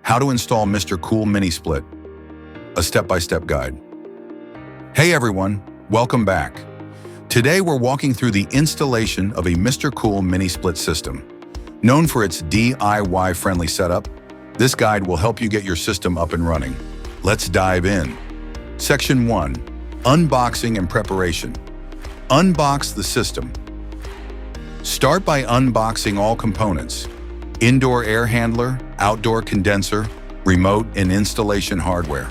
How to install Mr. Cool Mini Split, a step-by-step guide. Hey everyone, welcome back. Today we're walking through the installation of a Mr. Cool Mini Split system. Known for its DIY-friendly setup, this guide will help you get your system up and running. Let's dive in. Section 1. Unboxing and preparation. Unbox the system. Start by unboxing all components: indoor air handler, outdoor condenser, remote, and installation hardware.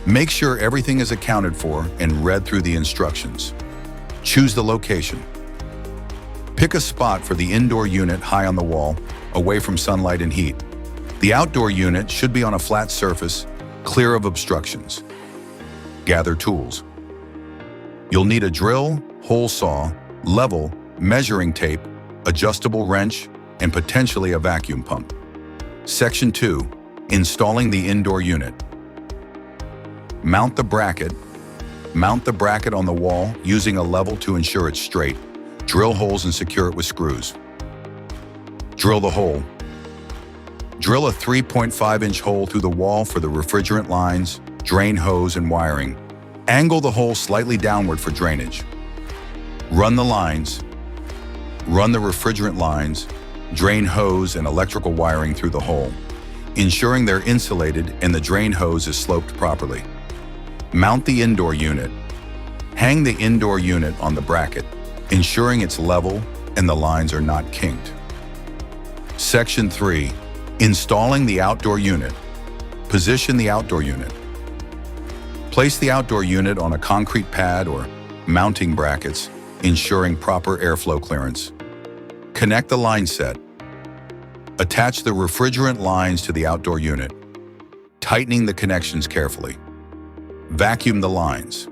Make sure everything is accounted for and read through the instructions. Choose the location. Pick a spot for the indoor unit high on the wall, away from sunlight and heat. The outdoor unit should be on a flat surface, clear of obstructions. Gather tools. You'll need a drill, hole saw, level, measuring tape, adjustable wrench, and potentially a vacuum pump. Section 2. Installing the indoor unit. Mount the bracket. Mount the bracket on the wall using a level to ensure it's straight. Drill holes and secure it with screws. Drill the hole. Drill a 3.5-inch hole through the wall for the refrigerant lines, drain hose, and wiring. Angle the hole slightly downward for drainage. Run the lines. Run the refrigerant lines, drain hose, and electrical wiring through the hole, ensuring they're insulated and the drain hose is sloped properly. Mount the indoor unit. Hang the indoor unit on the bracket, ensuring it's level and the lines are not kinked. Section 3. Installing the outdoor unit. Position the outdoor unit. Place the outdoor unit on a concrete pad or mounting brackets, ensuring proper airflow clearance. Connect the line set. Attach the refrigerant lines to the outdoor unit, tightening the connections carefully. Vacuum the lines.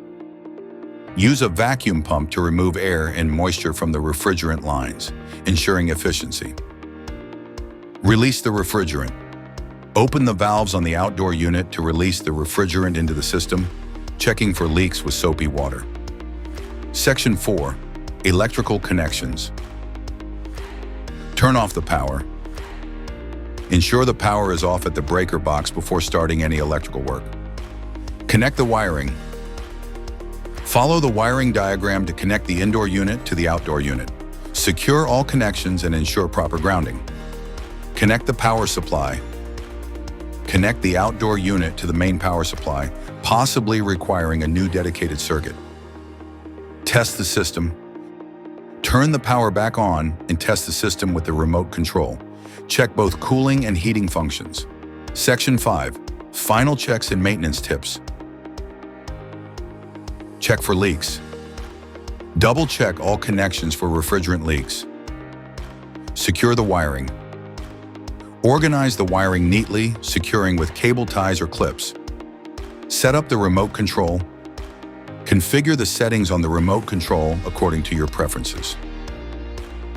Use a vacuum pump to remove air and moisture from the refrigerant lines, ensuring efficiency. Release the refrigerant. Open the valves on the outdoor unit to release the refrigerant into the system, checking for leaks with soapy water. Section 4. Electrical connections. Turn off the power. Ensure the power is off at the breaker box before starting any electrical work. Connect the wiring. Follow the wiring diagram to connect the indoor unit to the outdoor unit. Secure all connections and ensure proper grounding. Connect the power supply. Connect the outdoor unit to the main power supply, possibly requiring a new dedicated circuit. Test the system. Turn the power back on and test the system with the remote control. Check both cooling and heating functions. Section 5. Final checks and maintenance tips. Check for leaks. Double check all connections for refrigerant leaks. Secure the wiring. Organize the wiring neatly, securing with cable ties or clips. Set up the remote control. Configure the settings on the remote control according to your preferences.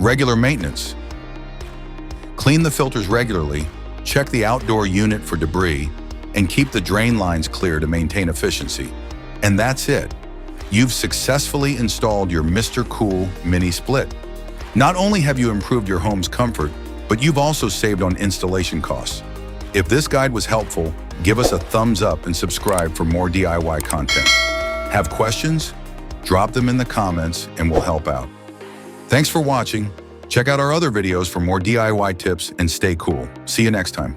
Regular maintenance. Clean the filters regularly, check the outdoor unit for debris, and keep the drain lines clear to maintain efficiency. And that's it. You've successfully installed your Mr. Cool Mini Split. Not only have you improved your home's comfort, but you've also saved on installation costs. If this guide was helpful, give us a thumbs up and subscribe for more DIY content. Have questions? Drop them in the comments and we'll help out. Thanks for watching. Check out our other videos for more DIY tips and stay cool. See you next time.